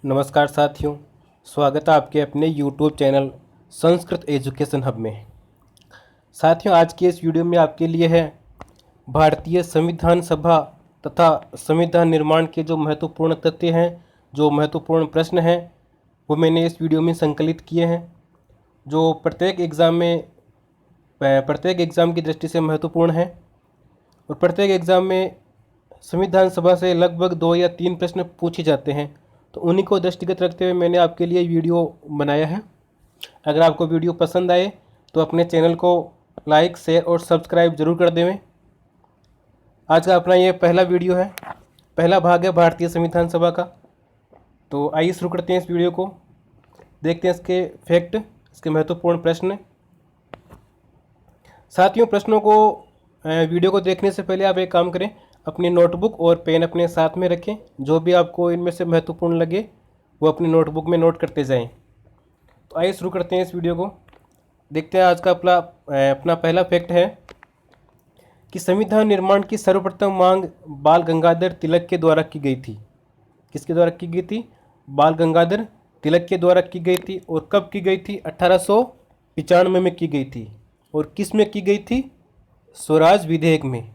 नमस्कार साथियों, स्वागत है आपके अपने YouTube channel Sanskrit education hub में। साथियों, आज के इस वीडियो में आपके लिए है भारतीय संविधान सभा तथा संविधान निर्माण के जो महत्वपूर्ण तथ्य हैं, जो महत्वपूर्ण प्रश्न हैं, वो मैंने इस वीडियो में संकलित किए हैं, जो प्रत्येक एग्ज़ाम की दृष्टि से महत्वपूर्ण है। और प्रत्येक एग्ज़ाम में संविधान सभा से लगभग 2 या 3 प्रश्न पूछे जाते हैं, तो उन्हीं को दृष्टिगत रखते हुए मैंने आपके लिए वीडियो बनाया है। अगर आपको वीडियो पसंद आए तो अपने चैनल को लाइक, शेयर और सब्सक्राइब जरूर कर देवें। आज का अपना ये पहला वीडियो है, पहला भाग है भारतीय संविधान सभा का। तो आइए शुरू करते हैं इस वीडियो को, देखते हैं इसके फैक्ट, इसके महत्वपूर्ण प्रश्न। साथियों, वीडियो को देखने से पहले आप एक काम करें, अपनी नोटबुक और पेन अपने साथ में रखें। जो भी आपको इनमें से महत्वपूर्ण लगे वो अपनी नोटबुक में नोट करते जाएं। तो आइए शुरू करते हैं इस वीडियो को, देखते हैं। आज का अपना पहला फैक्ट है कि संविधान निर्माण की सर्वप्रथम मांग बाल गंगाधर तिलक के द्वारा की गई थी। किसके द्वारा की गई थी? बाल गंगाधर तिलक के द्वारा की गई थी। और कब की गई थी? 1895 में की गई थी। और किस में की गई थी? स्वराज विधेयक में।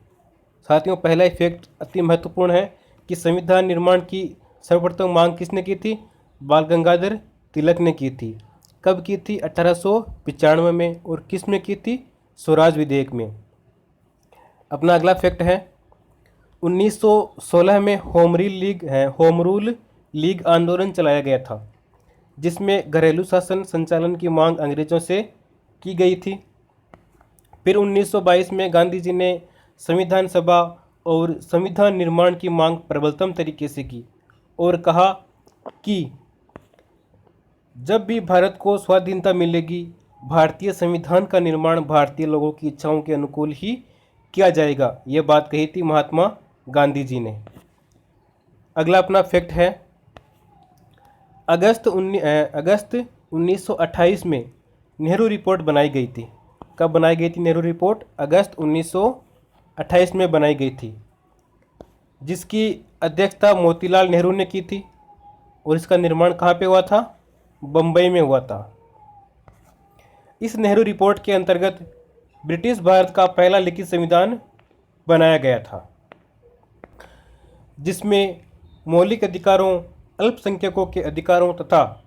साथियों, पहला इफेक्ट अति महत्वपूर्ण है कि संविधान निर्माण की सर्वप्रथम मांग किसने की थी? बाल गंगाधर तिलक ने की थी। कब की थी? 1895 में। और किस में की थी? स्वराज विधेयक में। अपना अगला फैक्ट है, 1916 में होम रूल लीग आंदोलन चलाया गया था, जिसमें घरेलू शासन संचालन की मांग अंग्रेजों से की गई थी। फिर 1922 में गांधी जी ने संविधान सभा और संविधान निर्माण की मांग प्रबलतम तरीके से की और कहा कि जब भी भारत को स्वाधीनता मिलेगी, भारतीय संविधान का निर्माण भारतीय लोगों की इच्छाओं के अनुकूल ही किया जाएगा। ये बात कही थी महात्मा गांधी जी ने। अगला अपना फैक्ट है, अगस्त 1928 में नेहरू रिपोर्ट बनाई गई थी। कब बनाई गई थी नेहरू रिपोर्ट? अगस्त 1928 में बनाई गई थी, जिसकी अध्यक्षता मोतीलाल नेहरू ने की थी। और इसका निर्माण कहाँ पे हुआ था? बम्बई में हुआ था। इस नेहरू रिपोर्ट के अंतर्गत ब्रिटिश भारत का पहला लिखित संविधान बनाया गया था, जिसमें मौलिक अधिकारों, अल्पसंख्यकों के अधिकारों तथा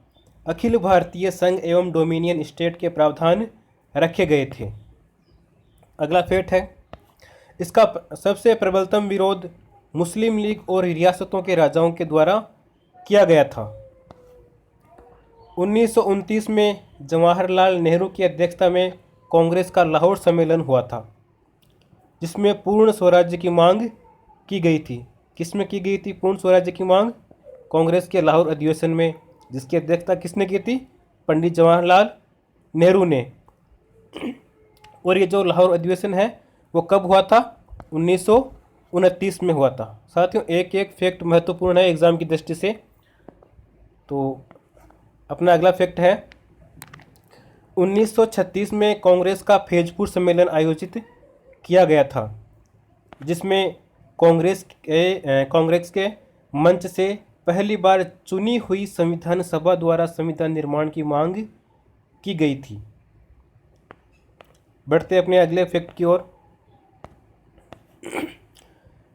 अखिल भारतीय संघ एवं डोमिनियन स्टेट के प्रावधान रखे गए थे। अगला फैक्ट है, इसका सबसे प्रबलतम विरोध मुस्लिम लीग और रियासतों के राजाओं के द्वारा किया गया था। 1929 में जवाहरलाल नेहरू की अध्यक्षता में कांग्रेस का लाहौर सम्मेलन हुआ था, जिसमें पूर्ण स्वराज्य की मांग की गई थी। किसमें की गई थी पूर्ण स्वराज्य की मांग? कांग्रेस के लाहौर अधिवेशन में, जिसकी अध्यक्षता किसने की थी? पंडित जवाहरलाल नेहरू ने। और ये जो लाहौर अधिवेशन है वो कब हुआ था? 1929 में हुआ था। साथियों, एक एक फैक्ट महत्वपूर्ण है एग्जाम की दृष्टि से। तो अपना अगला फैक्ट है, 1936 में कांग्रेस का फैजपुर सम्मेलन आयोजित किया गया था, जिसमें कांग्रेस के मंच से पहली बार चुनी हुई संविधान सभा द्वारा संविधान निर्माण की मांग की गई थी। बढ़ते अपने अगले फैक्ट की ओर।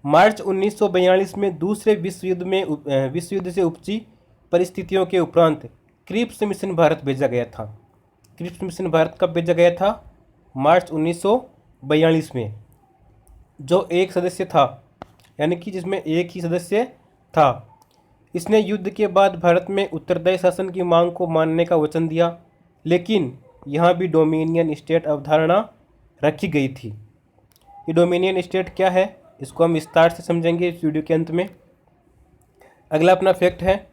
मार्च 1942 में दूसरे विश्व युद्ध से उपजी परिस्थितियों के उपरांत क्रिप्स मिशन भारत भेजा गया था। क्रिप्स मिशन भारत कब भेजा गया था? मार्च 1942 में। जो एक सदस्य था, यानी कि जिसमें एक ही सदस्य था, इसने युद्ध के बाद भारत में उत्तरदायी शासन की मांग को मानने का वचन दिया, लेकिन यहाँ भी डोमिनियन स्टेट अवधारणा रखी गई थी। ये डोमिनियन स्टेट क्या है, इसको हम विस्तार से समझेंगे इस वीडियो के अंत में। अगला अपना फैक्ट है,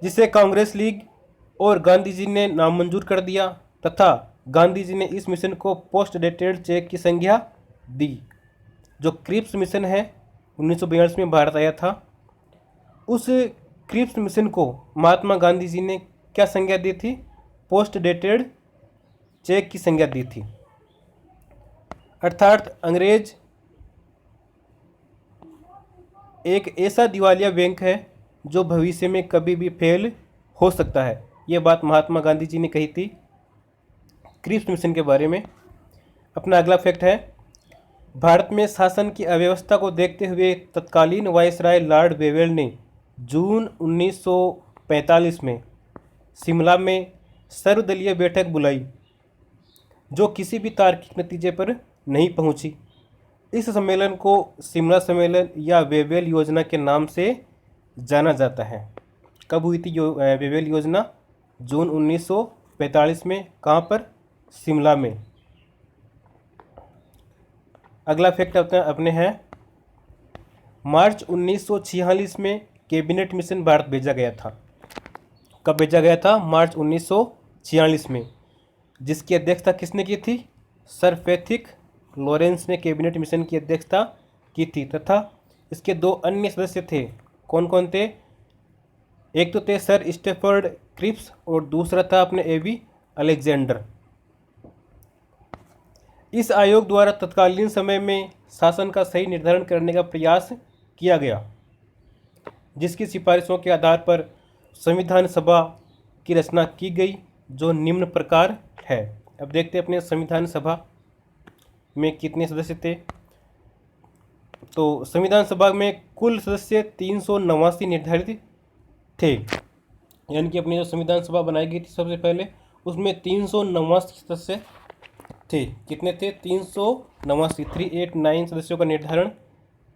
जिसे कांग्रेस लीग और गांधी जी ने नामंजूर कर दिया तथा गांधी जी ने इस मिशन को पोस्ट डेटेड चेक की संज्ञा दी। जो क्रिप्स मिशन है 1942 में भारत आया था, उस क्रिप्स मिशन को महात्मा गांधी जी ने क्या संज्ञा दी थी? पोस्ट डेटेड चेक की संज्ञा दी थी। अर्थात अंग्रेज एक ऐसा दिवालिया बैंक है जो भविष्य में कभी भी फेल हो सकता है। ये बात महात्मा गांधी जी ने कही थी क्रिप्स मिशन के बारे में। अपना अगला फैक्ट है, भारत में शासन की अव्यवस्था को देखते हुए तत्कालीन वायसराय लॉर्ड वेवेल ने जून 1945 में शिमला में सर्वदलीय बैठक बुलाई, जो किसी भी तार्किक नतीजे पर नहीं पहुंची। इस सम्मेलन को शिमला सम्मेलन या वेवेल योजना के नाम से जाना जाता है। कब हुई थी वेवेल योजना? जून 1945 में। कहाँ पर? शिमला में। अगला फैक्ट अपने हैं, मार्च 1946 में कैबिनेट मिशन भारत भेजा गया था। कब भेजा गया था? मार्च 1946 में। जिसकी अध्यक्षता किसने की थी? सर फ्रेडरिक लॉरेंस ने कैबिनेट मिशन की अध्यक्षता की थी, तथा इसके दो अन्य सदस्य थे। कौन कौन थे? एक तो थे सर स्टेफर्ड क्रिप्स और दूसरा था अपने एवी अलेक्जेंडर। इस आयोग द्वारा तत्कालीन समय में शासन का सही निर्धारण करने का प्रयास किया गया, जिसकी सिफारिशों के आधार पर संविधान सभा की रचना की गई, जो निम्न प्रकार है। अब देखते हैं अपने संविधान सभा में कितने सदस्य थे। तो संविधान सभा में कुल सदस्य 389 निर्धारित थे, यानी कि अपनी जो संविधान सभा बनाई गई थी सबसे पहले, उसमें 389 सदस्य थे। कितने थे? 389 सदस्यों का निर्धारण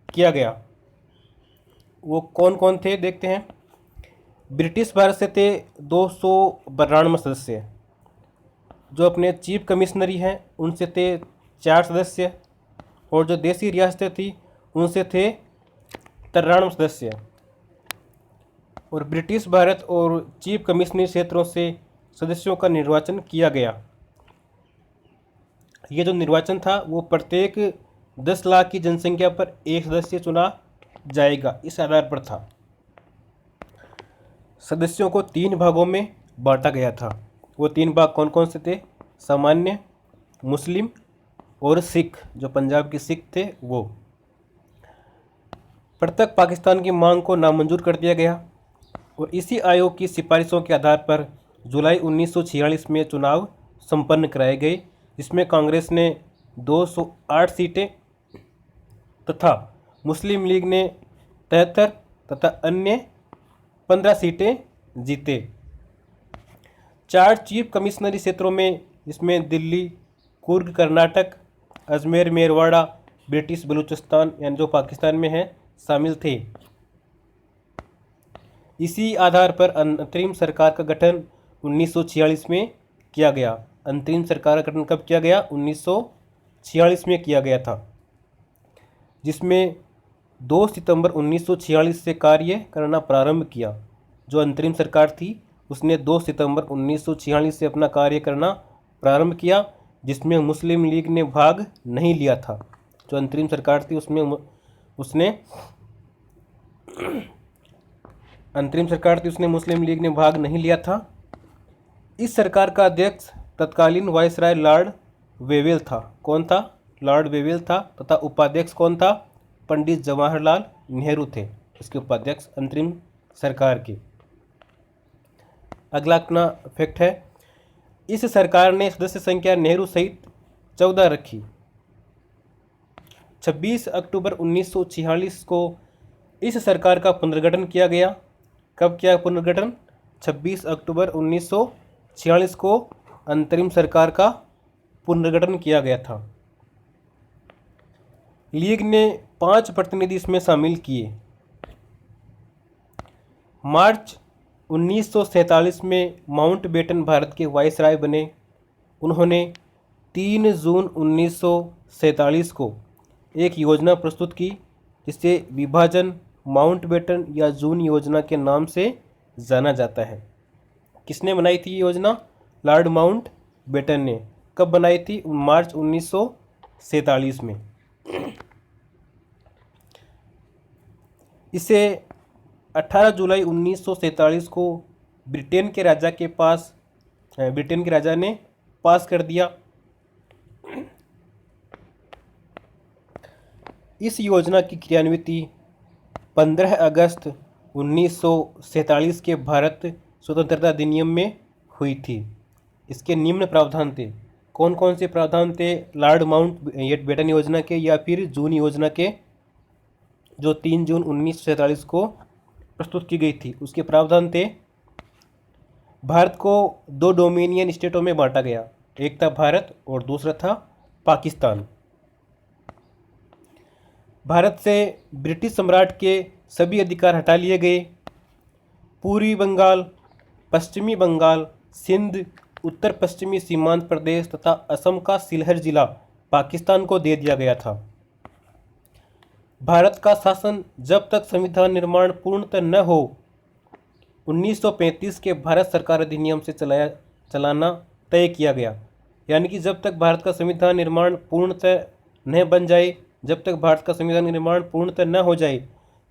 किया गया। वो कौन कौन थे देखते हैं। ब्रिटिश भारत से थे 292 सदस्य, जो अपने चीफ कमिश्नरी हैं उनसे थे 4 सदस्य, और जो देसी रियासतें थी उनसे थे 93 सदस्य। और ब्रिटिश भारत और चीफ कमिश्नरी क्षेत्रों से सदस्यों का निर्वाचन किया गया। ये जो निर्वाचन था वो प्रत्येक 10 लाख की जनसंख्या पर एक सदस्य चुना जाएगा, इस आधार पर था। सदस्यों को 3 भागों में बांटा गया था। वो 3 भाग कौन कौन से थे? सामान्य, मुस्लिम और सिख, जो पंजाब के सिख थे वो। पृथक पाकिस्तान की मांग को नामंजूर कर दिया गया, और इसी आयोग की सिफारिशों के आधार पर जुलाई 1946 में चुनाव संपन्न कराए गए, जिसमें कांग्रेस ने 208 सीटें तथा मुस्लिम लीग ने 73 तथा अन्य 15 सीटें जीते। 4 चीफ कमिश्नरी क्षेत्रों में, इसमें दिल्ली, कुर्ग कर्नाटक, अजमेर मेरवाड़ा ब्रिटिश बलूचिस्तान यानी जो पाकिस्तान में है, शामिल थे। इसी आधार पर अंतरिम सरकार का गठन 1946 में किया गया। अंतरिम सरकार का गठन कब किया गया? 1946 में किया गया था, जिसमें 2 सितंबर 1946 से कार्य करना प्रारंभ किया। जो अंतरिम सरकार थी उसने 2 सितंबर 1946 से अपना कार्य करना प्रारंभ किया, जिसमें मुस्लिम लीग ने भाग नहीं लिया था। जो अंतरिम सरकार थी उसमें उसने मुस्लिम लीग ने भाग नहीं लिया था। इस सरकार का अध्यक्ष तत्कालीन वायसराय लॉर्ड वेवेल था। कौन था? लॉर्ड वेवेल था, तथा उपाध्यक्ष कौन था? पंडित जवाहरलाल नेहरू थे इसके उपाध्यक्ष अंतरिम सरकार के। अगला अपना फैक्ट है, इस सरकार ने सदस्य संख्या नेहरू सहित 14 रखी। 26 अक्टूबर 1946 को इस सरकार का पुनर्गठन किया गया। कब किया पुनर्गठन? 26 अक्टूबर 1946 को अंतरिम सरकार का पुनर्गठन किया गया था। लीग ने 5 प्रतिनिधि इसमें शामिल किए। मार्च 1947 में माउंटबेटन भारत के वायसराय बने। उन्होंने 3 जून 1947 को एक योजना प्रस्तुत की, जिसे विभाजन माउंटबेटन या जून योजना के नाम से जाना जाता है। किसने बनाई थी ये योजना? लॉर्ड माउंटबेटन ने। कब बनाई थी? मार्च 1947 में। इसे 18 जुलाई 1947 को ब्रिटेन के राजा ने पास कर दिया। इस योजना की क्रियान्विति 15 अगस्त 1947 के भारत स्वतंत्रता अधिनियम में हुई थी। इसके निम्न प्रावधान थे। कौन कौन से प्रावधान थे? लॉर्ड माउंटबेटन योजना के या फिर जून योजना के, जो 3 जून 1947 को प्रस्तुत की गई थी। उसके प्रावधान थे, भारत को 2 डोमिनियन स्टेटों में बांटा गया, एक था भारत और दूसरा था पाकिस्तान। भारत से ब्रिटिश सम्राट के सभी अधिकार हटा लिए गए। पूर्वी बंगाल, पश्चिमी बंगाल, सिंध, उत्तर पश्चिमी सीमांत प्रदेश तथा असम का सिलहर जिला पाकिस्तान को दे दिया गया था। भारत का शासन जब तक संविधान निर्माण पूर्णतः न हो 1935 के भारत सरकार अधिनियम से चलाना तय किया गया। यानी कि जब तक भारत का संविधान निर्माण पूर्णतः न बन जाए, जब तक भारत का संविधान निर्माण पूर्णतः न हो जाए,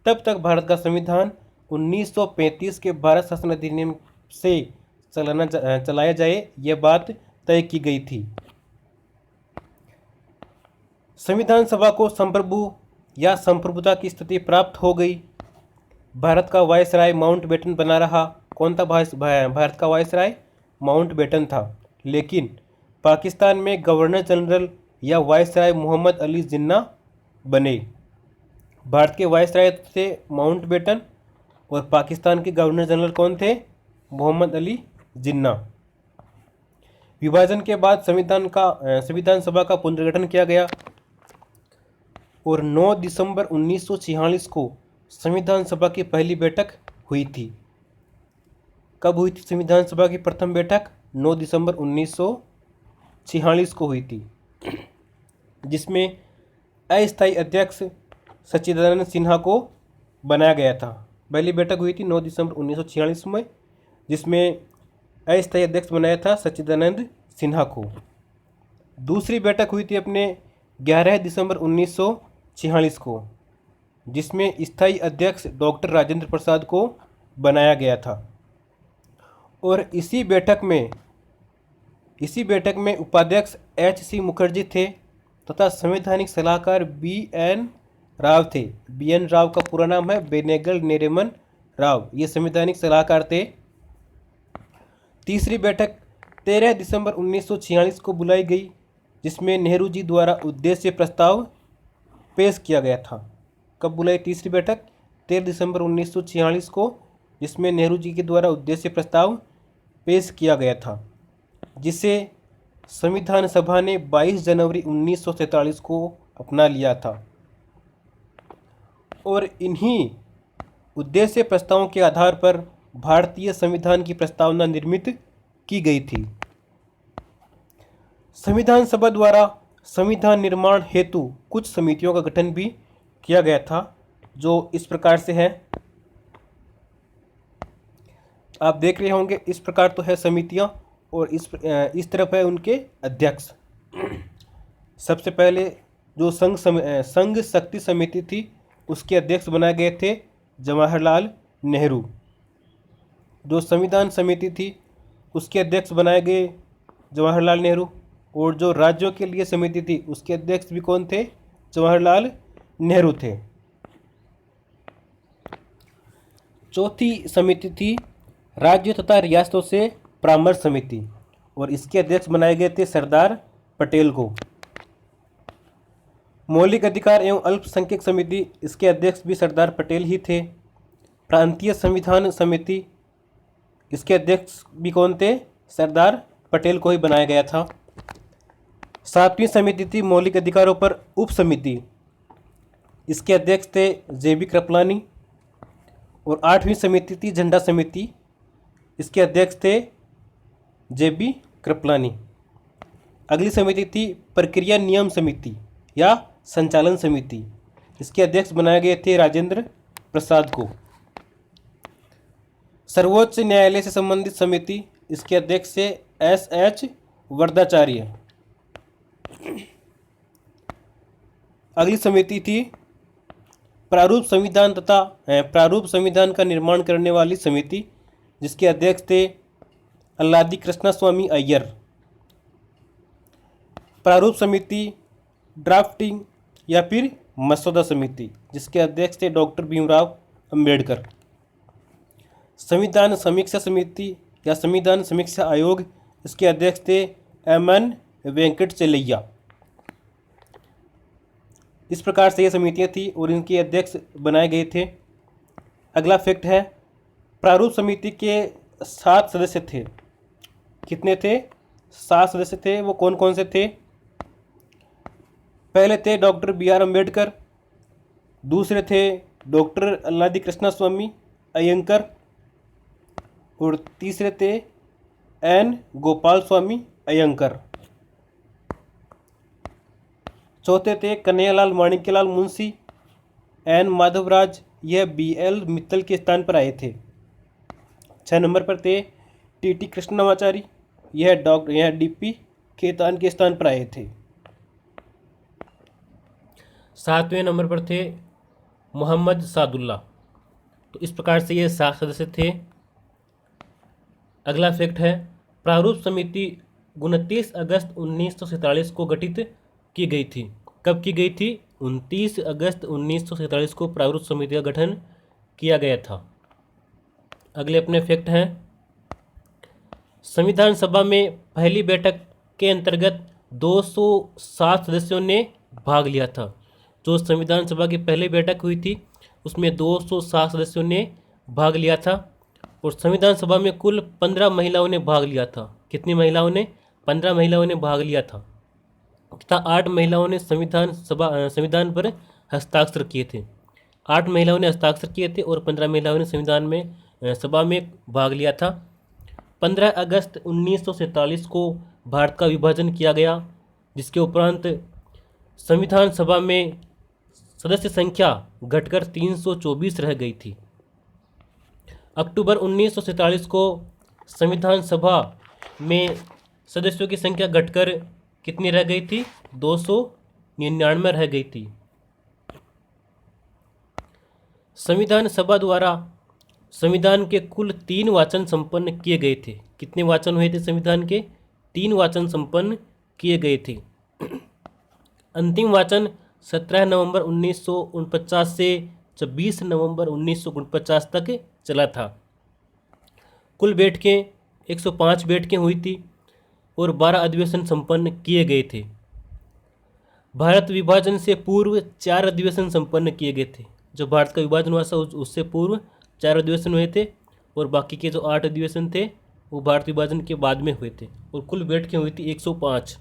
तब तक भारत का संविधान 1935 के भारत शासन अधिनियम से चलाया जाए, यह बात तय की गई थी। संविधान सभा को संप्रभु या संप्रभुता की स्थिति प्राप्त हो गई। भारत का वायसराय माउंटबेटन बना रहा। कौन था भारत का वायसराय? माउंटबेटन था। लेकिन पाकिस्तान में गवर्नर जनरल या वायसराय मोहम्मद अली जिन्ना बने। भारत के वायसराय थे माउंटबेटन और पाकिस्तान के गवर्नर जनरल कौन थे? मोहम्मद अली जिन्ना। विभाजन के बाद संविधान सभा का पुनर्गठन किया गया और 9 दिसंबर 1946 को संविधान सभा की पहली बैठक हुई थी। कब हुई थी संविधान सभा की प्रथम बैठक? 9 दिसंबर 1946 को हुई थी, जिसमें अस्थायी अध्यक्ष सच्चिदानंद सिन्हा को बनाया गया था। पहली बैठक हुई थी 9 दिसंबर 1946 में, जिसमें अस्थायी अध्यक्ष बनाया था सच्चिदानंद सिन्हा को। दूसरी बैठक हुई थी अपने 11 दिसंबर 1946 को, जिसमें स्थायी अध्यक्ष डॉक्टर राजेंद्र प्रसाद को बनाया गया था। और इसी बैठक में उपाध्यक्ष H.C. मुखर्जी थे तथा संवैधानिक सलाहकार B.N. राव थे। B.N. राव का पूरा नाम है बेनेगल नेरेमन राव। ये संवैधानिक सलाहकार थे। तीसरी बैठक 13 दिसंबर 1946 को बुलाई गई, जिसमें नेहरू जी द्वारा उद्देश्य प्रस्ताव पेश किया गया था। कब बुलाई तीसरी बैठक? 13 दिसंबर 1946 को, जिसमें नेहरू जी के द्वारा उद्देश्य प्रस्ताव पेश किया गया था, जिसे संविधान सभा ने 22 जनवरी 1947 को अपना लिया था। और इन्हीं उद्देश्य प्रस्तावों के आधार पर भारतीय संविधान की प्रस्तावना निर्मित की गई थी। संविधान सभा द्वारा संविधान निर्माण हेतु कुछ समितियों का गठन भी किया गया था, जो इस प्रकार से है। आप देख रहे होंगे, इस प्रकार तो है समितियां और इस तरफ है उनके अध्यक्ष। सबसे पहले जो संघ शक्ति समिति थी, उसके अध्यक्ष बनाए गए थे जवाहरलाल नेहरू। जो संविधान समिति थी, उसके अध्यक्ष बनाए गए जवाहरलाल नेहरू। और जो राज्यों के लिए समिति थी, उसके अध्यक्ष भी कौन थे? जवाहरलाल नेहरू थे। चौथी समिति थी राज्य तथा रियासतों से परामर्श समिति, और इसके अध्यक्ष बनाए गए थे सरदार पटेल को। मौलिक अधिकार एवं अल्पसंख्यक समिति, इसके अध्यक्ष भी सरदार पटेल ही थे। प्रांतीय संविधान समिति, इसके अध्यक्ष भी कौन थे? सरदार पटेल को ही बनाया गया था। 7वीं समिति थी मौलिक अधिकारों पर उप समिति, इसके अध्यक्ष थे JB कृपलानी। और 8वीं समिति थी झंडा समिति, इसके अध्यक्ष थे JB कृपलानी। अगली समिति थी प्रक्रिया नियम समिति या संचालन समिति, इसके अध्यक्ष बनाए गए थे राजेंद्र प्रसाद को। सर्वोच्च न्यायालय से संबंधित समिति, इसके अध्यक्ष थे SH वरदाचार्य। अगली समिति थी प्रारूप संविधान का निर्माण करने वाली समिति, जिसके अध्यक्ष थे अल्लादी कृष्णा स्वामी अय्यर। प्रारूप समिति ड्राफ्टिंग या फिर मसौदा समिति, जिसके अध्यक्ष थे डॉक्टर भीमराव अंबेडकर। संविधान समीक्षा समिति या संविधान समीक्षा आयोग, इसके अध्यक्ष थे एम.एन. वेंकटचलैया। इस प्रकार से ये समितियाँ थी और इनके अध्यक्ष बनाए गए थे। अगला फैक्ट है, प्रारूप समिति के 7 सदस्य थे। कितने थे? 7 सदस्य थे। वो कौन कौन से थे? पहले थे डॉक्टर B.R. अम्बेडकर, दूसरे थे डॉक्टर अल्लादी कृष्णा स्वामी अयंकर, और तीसरे थे एन. गोपाल स्वामी अयंकर। चौथे थे कन्हैयालाल माणिक्यलाल मुंशी, एन. माधवराज, यह B.L. मित्तल के स्थान पर आए थे। 6 नंबर पर थे T.T. कृष्णमाचारी, यह D.P. खेतान के स्थान पर आए थे। 7वें नंबर पर थे मोहम्मद सादुल्ला। तो इस प्रकार से ये 7 सदस्य थे। अगला फैक्ट है, प्रारूप समिति 29 अगस्त 1947 को गठित की गई थी। कब की गई थी? 29 अगस्त 1947 को प्रारूप समिति का गठन किया गया था। अगले अपने फैक्ट हैं, संविधान सभा में पहली बैठक के अंतर्गत 207 सदस्यों ने भाग लिया था। जो संविधान सभा की पहली बैठक हुई थी उसमें 207 सदस्यों ने भाग लिया था, और संविधान सभा में कुल 15 महिलाओं ने भाग लिया था। कितनी महिलाओं ने? 15 महिलाओं ने भाग लिया था, तथा 8 महिलाओं ने संविधान पर हस्ताक्षर किए थे। 8 महिलाओं ने हस्ताक्षर किए थे और 15 महिलाओं ने संविधान में सभा में भाग लिया था। 15 अगस्त 1947 को भारत का विभाजन किया गया, जिसके उपरांत संविधान सभा में सदस्य संख्या घटकर 324 रह गई थी। अक्टूबर 1947 को संविधान सभा में सदस्यों की संख्या घटकर कितनी रह गई थी? 299 रह गई थी। संविधान सभा द्वारा संविधान के कुल 3 वाचन संपन्न किए गए थे। कितने वाचन हुए थे संविधान के? 3 वाचन संपन्न किए गए थे। अंतिम वाचन 17 नवंबर 1949 से 26 नवंबर 1949 तक चला था। कुल बैठकें 105 बैठकें हुई थी और 12 अधिवेशन संपन्न किए गए थे। भारत विभाजन से पूर्व 4 अधिवेशन संपन्न किए गए थे। जो भारत का विभाजन हुआ था उससे पूर्व 4 अधिवेशन हुए थे, और बाकी के जो 8 अधिवेशन थे वो भारत विभाजन के बाद में हुए थे, और कुल बैठकें हुई थी 105।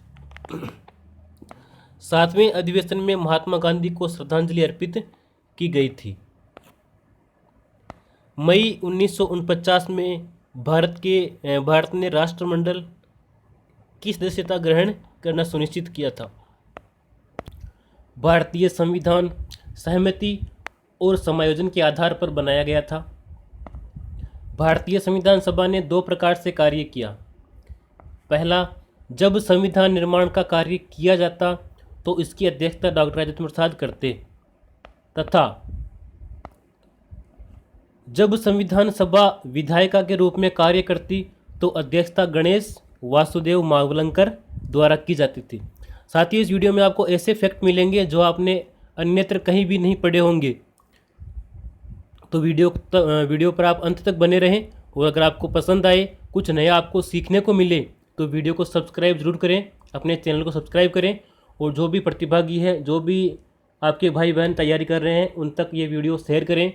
7वें अधिवेशन में महात्मा गांधी को श्रद्धांजलि अर्पित की गई थी। मई 1949 में भारत ने राष्ट्रमंडल की सदस्यता ग्रहण करना सुनिश्चित किया था। भारतीय संविधान सहमति और समायोजन के आधार पर बनाया गया था। भारतीय संविधान सभा ने 2 प्रकार से कार्य किया। पहला, जब संविधान निर्माण का कार्य किया जाता तो इसकी अध्यक्षता डॉक्टर राजेंद्र प्रसाद करते, तथा जब संविधान सभा विधायिका के रूप में कार्य करती तो अध्यक्षता गणेश वासुदेव मावलंकर द्वारा की जाती थी। साथ ही इस वीडियो में आपको ऐसे फैक्ट मिलेंगे जो आपने अन्यत्र कहीं भी नहीं पढ़े होंगे। तो वीडियो पर आप अंत तक बने रहें, और अगर आपको पसंद आए, कुछ नया आपको सीखने को मिले, तो वीडियो को सब्सक्राइब जरूर करें, अपने चैनल को सब्सक्राइब करें, और जो भी प्रतिभागी है, जो भी आपके भाई बहन तैयारी कर रहे हैं, उन तक ये वीडियो शेयर करें।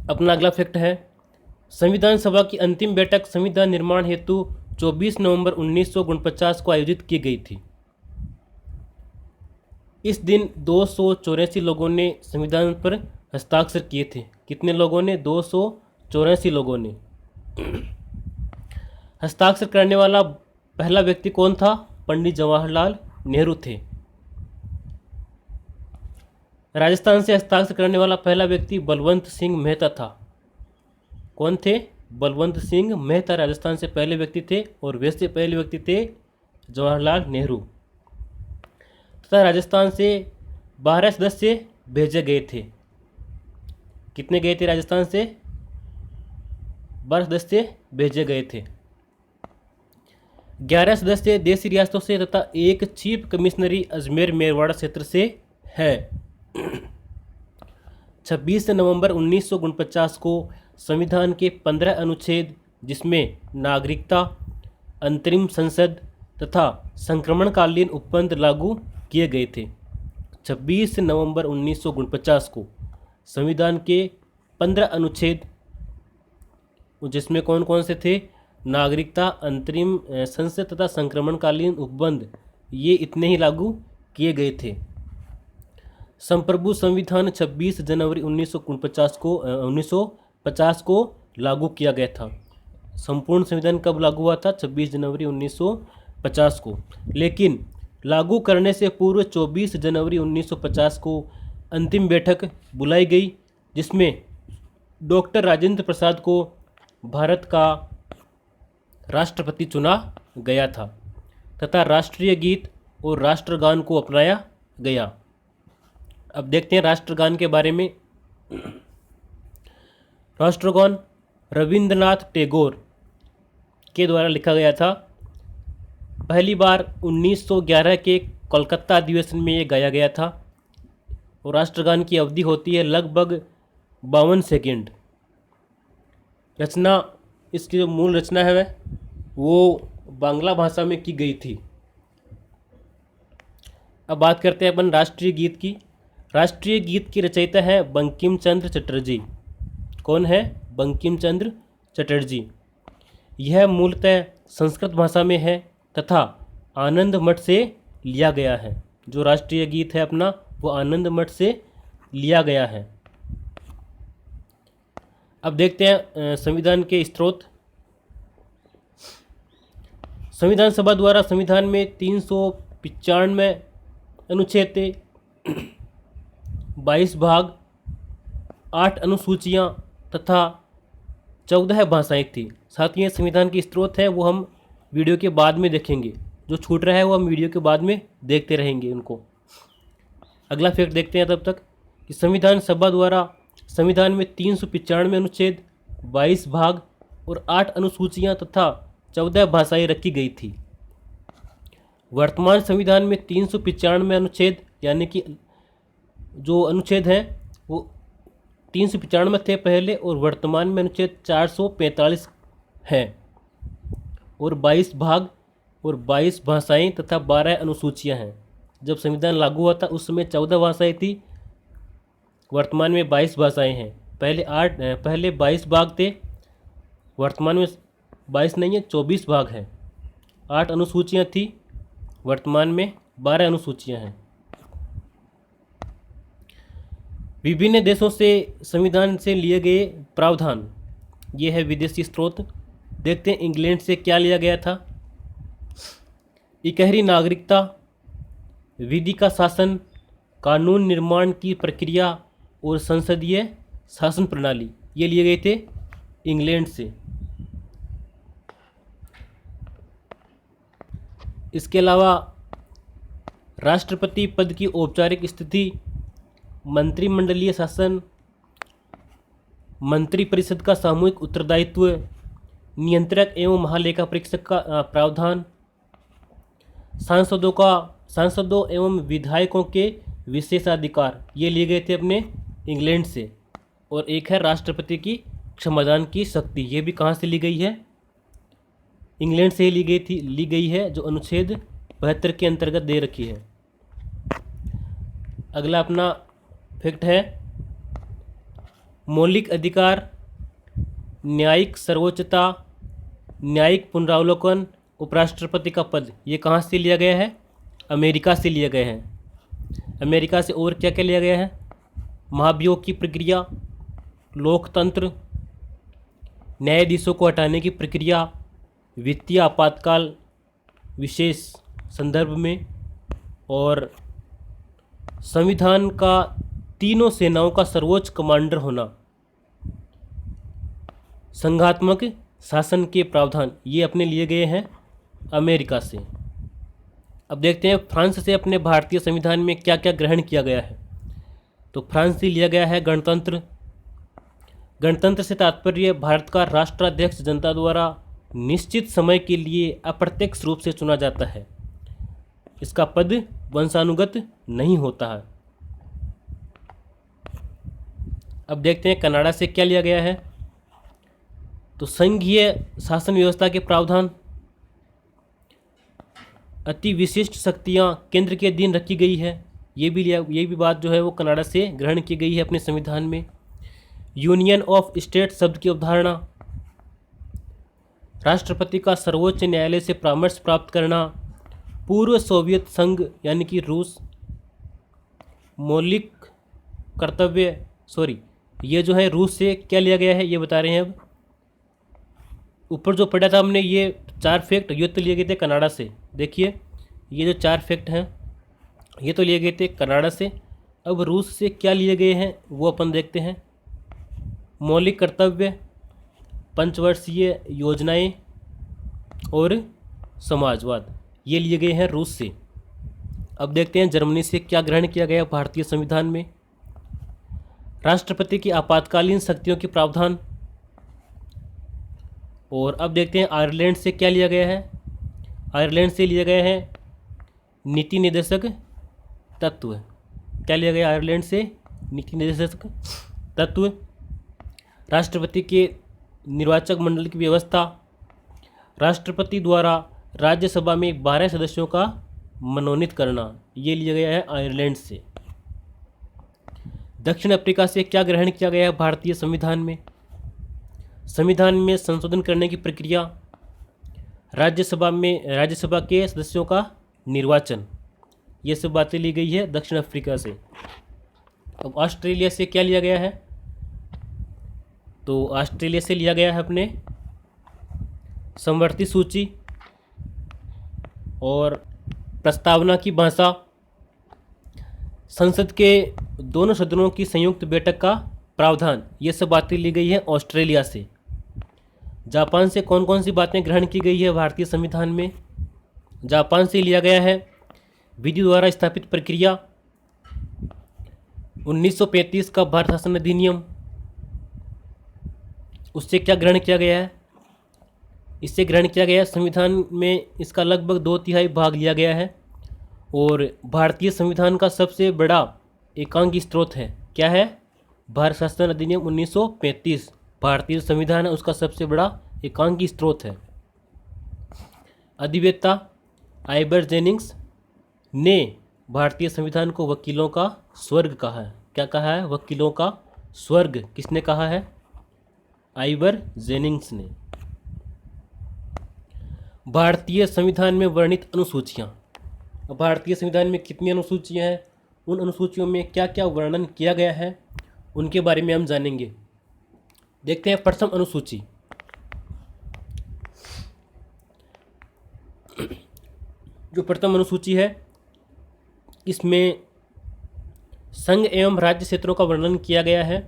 अपना अगला फैक्ट है, संविधान सभा की अंतिम बैठक संविधान निर्माण हेतु 24 नवंबर 1949 को आयोजित की गई थी। इस दिन 284 लोगों ने संविधान पर हस्ताक्षर किए थे। कितने लोगों ने? 284 लोगों ने। हस्ताक्षर करने वाला पहला व्यक्ति कौन था? पंडित जवाहरलाल नेहरू थे। राजस्थान से हस्ताक्षर करने वाला पहला व्यक्ति बलवंत सिंह मेहता था। कौन थे? बलवंत सिंह मेहता राजस्थान से पहले व्यक्ति थे, और वैसे पहले व्यक्ति थे जवाहरलाल नेहरू। तथा राजस्थान से 12 सदस्य भेजे गए थे। कितने गए थे राजस्थान से? 12 सदस्य भेजे गए थे। 11 सदस्य देशी रियासतों से तथा एक चीफ कमिश्नरी अजमेर मेरवाड़ा क्षेत्र से है। 26 नवंबर 1949 को संविधान के 15 अनुच्छेद, जिसमें नागरिकता, अंतरिम संसद तथा संक्रमणकालीन उपबंध लागू किए गए थे। 26 नवंबर 1949 को संविधान के 15 अनुच्छेद, जिसमें कौन कौन से थे? नागरिकता, अंतरिम संसद तथा संक्रमणकालीन उपबंध, ये इतने ही लागू किए गए थे। संप्रभु संविधान 26 जनवरी 1950 को लागू किया गया था। संपूर्ण संविधान कब लागू हुआ था? 26 जनवरी 1950 को। लेकिन लागू करने से पूर्व 24 जनवरी 1950 को अंतिम बैठक बुलाई गई, जिसमें डॉक्टर राजेंद्र प्रसाद को भारत का राष्ट्रपति चुना गया था तथा राष्ट्रीय गीत और राष्ट्रगान को अपनाया गया। अब देखते हैं राष्ट्रगान के बारे में। राष्ट्रगान रविंद्रनाथ टैगोर के द्वारा लिखा गया था। पहली बार 1911 के कोलकाता अधिवेशन में ये गाया गया था और राष्ट्रगान की अवधि होती है लगभग 52 सेकेंड। रचना, इसकी जो मूल रचना है वो बांग्ला भाषा में की गई थी। अब बात करते हैं अपन राष्ट्रीय गीत की। राष्ट्रीय गीत की रचयिता है बंकिम चंद्र चटर्जी। कौन है? बंकिम चंद्र चटर्जी। यह मूलतः संस्कृत भाषा में है तथा आनंद मठ से लिया गया है। जो राष्ट्रीय गीत है अपना, वो आनंद मठ से लिया गया है। अब देखते हैं संविधान के स्रोत। संविधान सभा द्वारा संविधान में 395 अनुच्छेद थे, 22 भाग, 8 अनुसूचियाँ तथा 14 भाषाएं थी। साथ ही संविधान के स्रोत हैं वो हम वीडियो के बाद में देखेंगे। जो छूट रहा है वो हम वीडियो के बाद में देखते रहेंगे उनको। अगला फैक्ट देखते हैं तब तक कि संविधान सभा द्वारा संविधान में 395 अनुच्छेद, 22 भाग और 8 अनुसूचियाँ तथा 14 भाषाएं रखी गई थी। वर्तमान संविधान में 395 अनुच्छेद, यानी कि जो अनुच्छेद हैं वो 395 थे पहले, और वर्तमान में अनुच्छेद 445 हैं, और 22 भाग और 22 भाषाएं तथा 12 अनुसूचियां हैं। जब संविधान लागू हुआ था उस समय 14 भाषाएं थी, वर्तमान में 22 भाषाएं हैं। पहले 22 भाग थे, वर्तमान में 22 नहीं है, 24 भाग हैं। 8 अनुसूचियां थी, वर्तमान में 12 अनुसूचियां हैं। विभिन्न देशों से संविधान से लिए गए प्रावधान, ये है विदेशी स्रोत। देखते हैं इंग्लैंड से क्या लिया गया था। इकहरी नागरिकता, विधि का शासन, कानून निर्माण की प्रक्रिया और संसदीय शासन प्रणाली, ये लिए गए थे इंग्लैंड से। इसके अलावा राष्ट्रपति पद की औपचारिक स्थिति, मंत्रिमंडलीय शासन, मंत्रिपरिषद का सामूहिक उत्तरदायित्व, नियंत्रक एवं महालेखा परीक्षक का प्रावधान, सांसदों एवं विधायकों के विशेषाधिकार, ये लिए गए थे अपने इंग्लैंड से। और एक है राष्ट्रपति की क्षमादान की शक्ति, ये भी कहाँ से ली गई है? इंग्लैंड से ही ली गई है, जो अनुच्छेद 72 के अंतर्गत दे रखी है। अगला अपना फैक्ट है मौलिक अधिकार, न्यायिक सर्वोच्चता, न्यायिक पुनरावलोकन, उपराष्ट्रपति का पद, ये कहाँ से लिया गया है? अमेरिका से लिया गया है। अमेरिका से और क्या क्या लिया गया है? महाभियोग की प्रक्रिया, लोकतंत्र, न्यायाधीशों को हटाने की प्रक्रिया, वित्तीय आपातकाल विशेष संदर्भ में, और संविधान का तीनों सेनाओं का सर्वोच्च कमांडर होना, संघात्मक शासन के प्रावधान, ये अपने लिए गए हैं अमेरिका से। अब देखते हैं फ्रांस से अपने भारतीय संविधान में क्या क्या ग्रहण किया गया है। तो फ्रांस से लिया गया है गणतंत्र। गणतंत्र से तात्पर्य भारत का राष्ट्राध्यक्ष जनता द्वारा निश्चित समय के लिए अप्रत्यक्ष रूप से चुना जाता है। इसका पद वंशानुगत नहीं होता है। अब देखते हैं कनाडा से क्या लिया गया है। तो संघीय शासन व्यवस्था के प्रावधान, अति विशिष्ट शक्तियाँ केंद्र के अधीन रखी गई है, ये भी बात जो है वो कनाडा से ग्रहण की गई है अपने संविधान में। यूनियन ऑफ स्टेट शब्द की अवधारणा, राष्ट्रपति का सर्वोच्च न्यायालय से परामर्श प्राप्त करना, पूर्व सोवियत संघ यानी कि रूस, मौलिक कर्तव्य, ये जो है रूस से क्या लिया गया है ये बता रहे हैं। अब ऊपर जो पढ़ा था हमने ये 4 फैक्ट, ये तो लिए गए थे कनाडा से। देखिए ये जो 4 फैक्ट हैं ये तो लिए गए थे कनाडा से। अब रूस से क्या लिए गए हैं वो अपन देखते हैं। मौलिक कर्तव्य, पंचवर्षीय योजनाएं और समाजवाद, ये लिए गए हैं रूस से। अब देखते हैं जर्मनी से क्या ग्रहण किया गया भारतीय संविधान में। राष्ट्रपति की आपातकालीन शक्तियों के प्रावधान। और अब देखते हैं आयरलैंड से क्या लिया गया है। आयरलैंड से लिया गया है नीति निर्देशक तत्व। क्या लिया गया आयरलैंड से? नीति निर्देशक तत्व। राष्ट्रपति के निर्वाचक मंडल की व्यवस्था, राष्ट्रपति द्वारा राज्यसभा में 12 सदस्यों का मनोनीत करना, ये लिया गया है आयरलैंड से। दक्षिण अफ्रीका से क्या ग्रहण किया गया है भारतीय संविधान में। संविधान में संशोधन करने की प्रक्रिया, राज्यसभा के सदस्यों का निर्वाचन, ये सब बातें ली गई है दक्षिण अफ्रीका से। अब ऑस्ट्रेलिया से क्या लिया गया है? तो ऑस्ट्रेलिया से लिया गया है अपने समवर्ती सूची और प्रस्तावना की भाषा, संसद के दोनों सदनों की संयुक्त बैठक का प्रावधान, ये सब बातें ली गई है ऑस्ट्रेलिया से। जापान से कौन कौन सी बातें ग्रहण की गई है भारतीय संविधान में? जापान से लिया गया है विधि द्वारा स्थापित प्रक्रिया, 1935 का भारत शासन अधिनियम, उससे क्या ग्रहण किया गया है? इससे ग्रहण किया गया है संविधान में इसका लगभग 2/3 भाग लिया गया है। और भारतीय संविधान का सबसे बड़ा एकांकी स्रोत है, क्या है? भारत शासन अधिनियम 1935 भारतीय संविधान है उसका सबसे बड़ा एकांकी स्रोत है। अधिवक्ता आइबर जेनिंग्स ने भारतीय संविधान को वकीलों का स्वर्ग कहा है। क्या कहा है? वकीलों का स्वर्ग। किसने कहा है? आइबर जेनिंग्स ने। भारतीय संविधान में वर्णित अनुसूचियाँ। भारतीय संविधान में कितनी अनुसूचियाँ हैं, उन अनुसूचियों में क्या क्या वर्णन किया गया है, उनके बारे में हम जानेंगे। देखते हैं प्रथम अनुसूची। जो प्रथम अनुसूची है इसमें संघ एवं राज्य क्षेत्रों का वर्णन किया गया है।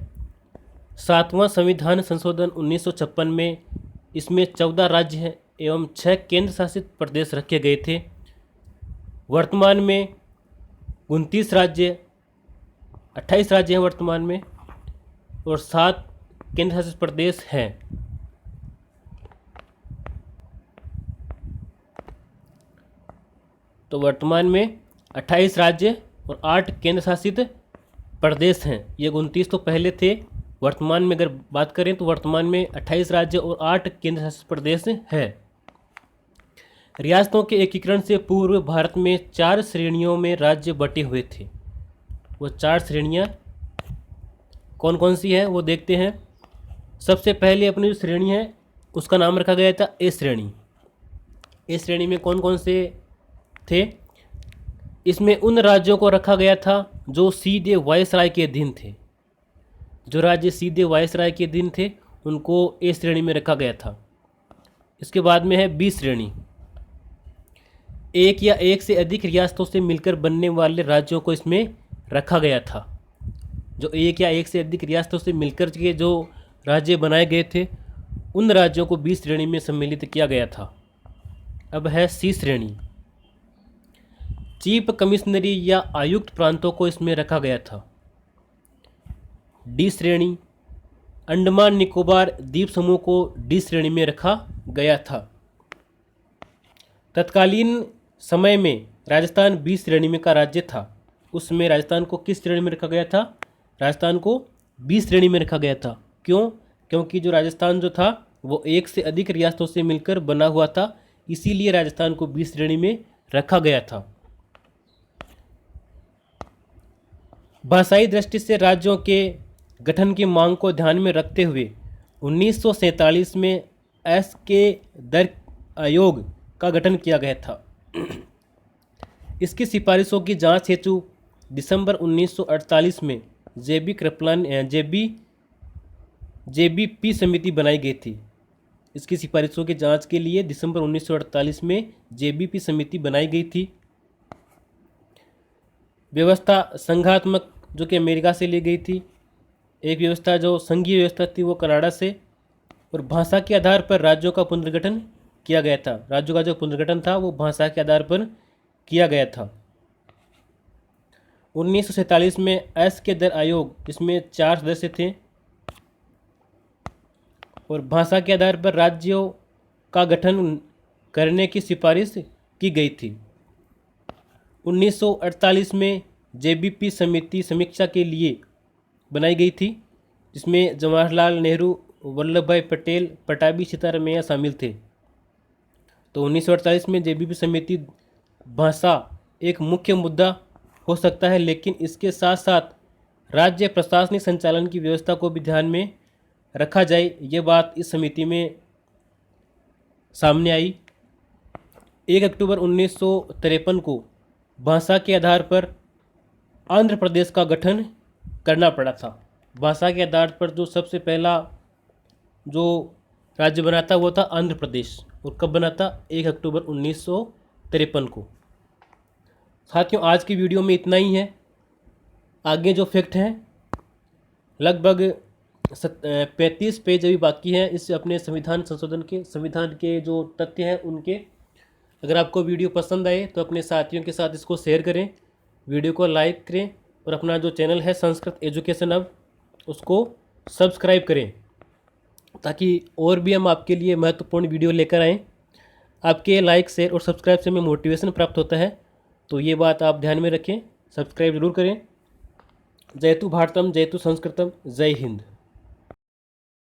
7वां संविधान संशोधन 1956 में इसमें 14 राज्य हैं एवं 6 केंद्र शासित प्रदेश रखे गए थे। वर्तमान में 29 राज्य, 28 राज्य हैं वर्तमान में और 7 केंद्र शासित प्रदेश हैं। तो वर्तमान में 28 राज्य और 8 केंद्र शासित प्रदेश हैं। ये 29 तो पहले थे, वर्तमान में अगर बात करें तो वर्तमान में 28 राज्य और 8 केंद्र शासित प्रदेश हैं। रियासतों के एकीकरण से पूर्व भारत में 4 श्रेणियों में राज्य बटे हुए थे। वो 4 श्रेणियाँ कौन कौन सी हैं वो देखते हैं। सबसे पहले अपनी जो श्रेणी है उसका नाम रखा गया था ए श्रेणी। ए श्रेणी में कौन कौन से थे? इसमें उन राज्यों को रखा गया था जो सीधे वायसराय के अधीन थे। जो राज्य सीधे वायसराय के अधीन थे उनको ए श्रेणी में रखा गया था। इसके बाद में है बी श्रेणी। एक या एक से अधिक रियासतों से मिलकर बनने वाले राज्यों को इसमें रखा गया था। जो एक या एक से अधिक रियासतों से मिलकर के जो राज्य बनाए गए थे उन राज्यों को बी श्रेणी में सम्मिलित किया गया था। अब है सी श्रेणी। चीफ कमिश्नरी या आयुक्त प्रांतों को इसमें रखा गया था। डी श्रेणी। अंडमान निकोबार द्वीप समूह को डी श्रेणी में रखा गया था। तत्कालीन समय में राजस्थान बी श्रेणी में का राज्य था। उसमें राजस्थान को किस श्रेणी में रखा गया था? राजस्थान को बी श्रेणी में रखा गया था। क्यों? क्योंकि जो राजस्थान जो था वो एक से अधिक रियासतों से मिलकर बना हुआ था, इसीलिए राजस्थान को बी श्रेणी में रखा गया था। भाषाई दृष्टि से राज्यों के गठन की मांग को ध्यान में रखते हुए 1947 में एस के दर आयोग का गठन किया गया था। इसकी सिफारिशों की जांच हेतु दिसंबर 1948 में जेबीपी समिति बनाई गई थी। इसकी सिफारिशों की जांच के लिए दिसंबर 1948 में जेबीपी समिति बनाई गई थी। व्यवस्था संघात्मक जो कि अमेरिका से ली गई थी, एक व्यवस्था जो संघीय व्यवस्था थी वो कनाडा से, और भाषा के आधार पर राज्यों का पुनर्गठन किया गया था। राज्यों का जो पुनर्गठन था वो भाषा के आधार पर किया गया था। 1947 में एस के दर आयोग, इसमें 4 सदस्य थे और भाषा के आधार पर राज्यों का गठन करने की सिफारिश की गई थी। 1948 में जेबीपी समिति समीक्षा के लिए बनाई गई थी, जिसमें जवाहरलाल नेहरू, वल्लभ भाई पटेल, पटाभी सीतारामैया शामिल थे। तो 1948 में जेबीपी समिति भाषा एक मुख्य मुद्दा हो सकता है, लेकिन इसके साथ साथ राज्य प्रशासनिक संचालन की व्यवस्था को भी ध्यान में रखा जाए, ये बात इस समिति में सामने आई। 1 अक्टूबर 1953 को भाषा के आधार पर आंध्र प्रदेश का गठन करना पड़ा था। भाषा के आधार पर जो सबसे पहला जो राज्य बना था वो था आंध्र प्रदेश, और कब बना था? 1 अक्टूबर 1953 को। साथियों, आज की वीडियो में इतना ही है। आगे जो फैक्ट हैं लगभग 35 पेज अभी बाकी हैं इस अपने संविधान संशोधन के, संविधान के जो तथ्य हैं उनके। अगर आपको वीडियो पसंद आए तो अपने साथियों के साथ इसको शेयर करें, वीडियो को लाइक करें, और अपना जो चैनल है संस्कृत एजुकेशन अब, उसको सब्सक्राइब करें, ताकि और भी हम आपके लिए महत्वपूर्ण वीडियो लेकर आएँ। आपके लाइक, शेयर और सब्सक्राइब से हमें मोटिवेशन प्राप्त होता है, तो ये बात आप ध्यान में रखें, सब्सक्राइब जरूर करें। जयतु भारतम, जयतु संस्कृतम, जय हिंद।